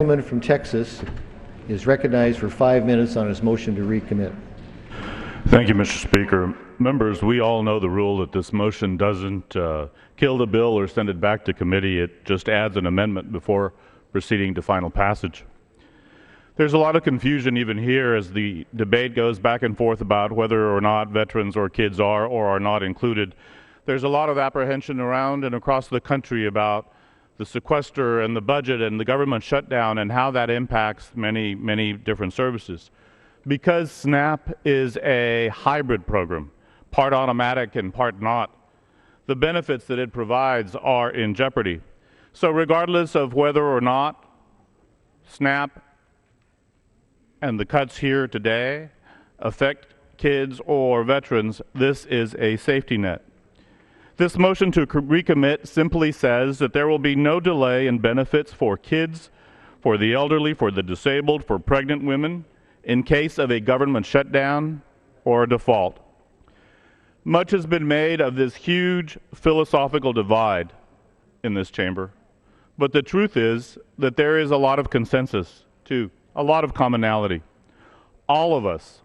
The gentleman from Texas is recognized for 5 minutes on his motion to recommit. Thank you, Mr. Speaker. Members, we all know the rule that this motion doesn't kill the bill or send it back to committee. It just adds an amendment before proceeding to final passage. There's a lot of confusion even here as the debate goes back and forth about whether or not veterans or kids are or are not included. There's a lot of apprehension around and across the country about the sequester and the budget and the government shutdown and how that impacts many, many different services. Because SNAP is a hybrid program, part automatic and part not, the benefits that it provides are in jeopardy. So regardless of whether or not SNAP and the cuts here today affect kids or veterans, this is a safety net. This motion to recommit simply says that there will be no delay in benefits for kids, for the elderly, for the disabled, for pregnant women, in case of a government shutdown or a default. Much has been made of this huge philosophical divide in this chamber, but the truth is that there is a lot of consensus, too, a lot of commonality. All of us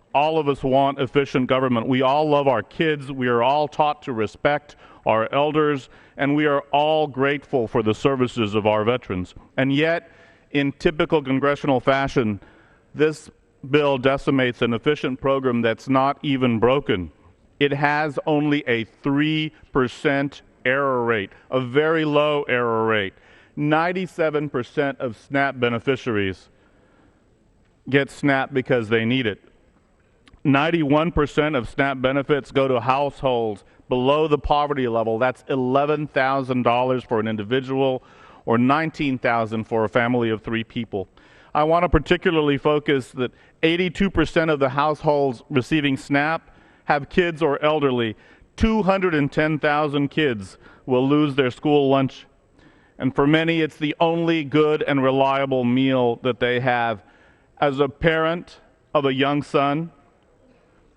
want efficient government. We all love our kids. We are all taught to respect our elders, and we are all grateful for the services of our veterans. And yet, in typical congressional fashion, this bill decimates an efficient program that's not even broken. It has only a 3% error rate, a very low error rate. 97% of SNAP beneficiaries get SNAP because they need it. 91% of SNAP benefits go to households below the poverty level. That's $11,000 for an individual or $19,000 for a family of 3 people. I want to particularly focus that 82% of the households receiving SNAP have kids or elderly. 210,000 kids will lose their school lunch. And for many, it's the only good and reliable meal that they have. As a parent of a young son,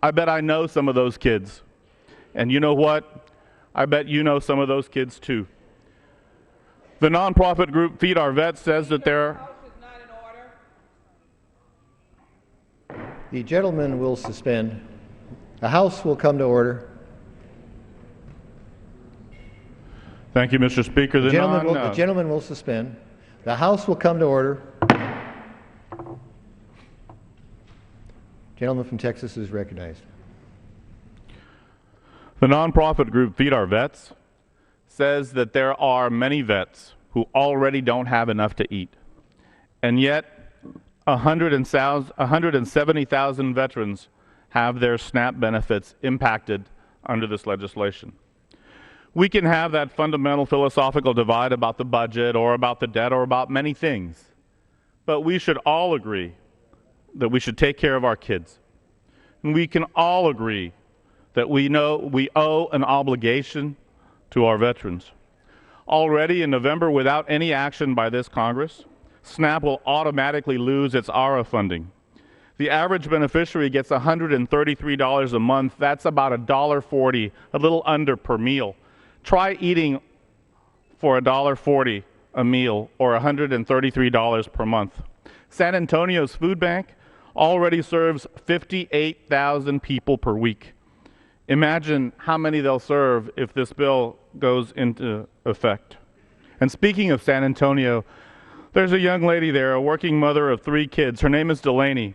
I bet I know some of those kids. And you know what? I bet you know some of those kids too. The nonprofit group Feed Our Vets says that the gentleman will suspend. The House will come to order. Thank you, Mr. Speaker. The gentleman will suspend. The House will come to order. Gentleman from Texas is recognized. The nonprofit group Feed Our Vets says that there are many vets who already don't have enough to eat. And yet, 170,000 veterans have their SNAP benefits impacted under this legislation. We can have that fundamental philosophical divide about the budget or about the debt or about many things, but we should all agree that we should take care of our kids. And we can all agree that we owe an obligation to our veterans. Already in November, without any action by this Congress, SNAP will automatically lose its ARA funding. The average beneficiary gets $133 a month. That's about $1.40, a little under per meal. Try eating for $1.40 a meal or $133 per month. San Antonio's food bank already serves 58,000 people per week. Imagine how many they'll serve if this bill goes into effect. And speaking of San Antonio, there's a young lady there, a working mother of 3 kids. Her name is Delaney.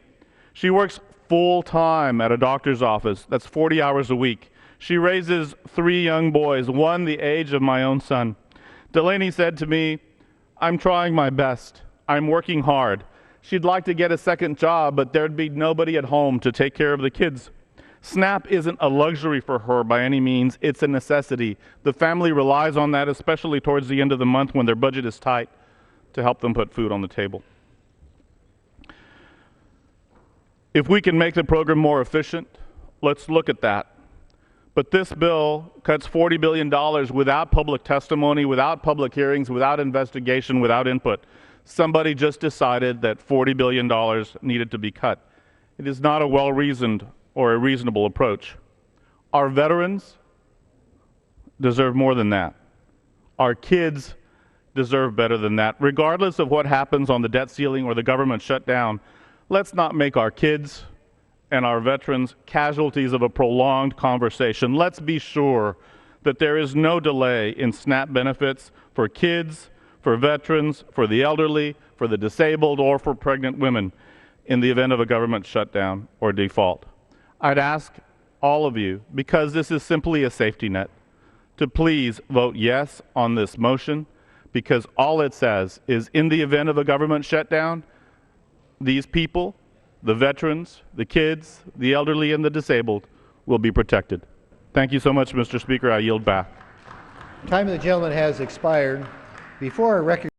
She works full-time at a doctor's office. That's 40 hours a week. She raises 3 young boys, one the age of my own son. Delaney said to me, "I'm trying my best. I'm working hard." She'd like to get a second job, but there'd be nobody at home to take care of the kids. SNAP isn't a luxury for her by any means. It's a necessity. The family relies on that, especially towards the end of the month when their budget is tight, to help them put food on the table. If we can make the program more efficient, let's look at that. But this bill cuts $40 billion without public testimony, without public hearings, without investigation, without input. Somebody just decided that $40 billion needed to be cut. It is not a well-reasoned or a reasonable approach. Our veterans deserve more than that. Our kids deserve better than that. Regardless of what happens on the debt ceiling or the government shutdown, let's not make our kids and our veterans casualties of a prolonged conversation. Let's be sure that there is no delay in SNAP benefits for kids, for veterans, for the elderly, for the disabled, or for pregnant women in the event of a government shutdown or default. I'd ask all of you, because this is simply a safety net, to please vote yes on this motion, because all it says is in the event of a government shutdown, these people, the veterans, the kids, the elderly, and the disabled will be protected. Thank you so much, Mr. Speaker. I yield back. Time of the gentleman has expired. Before I recognize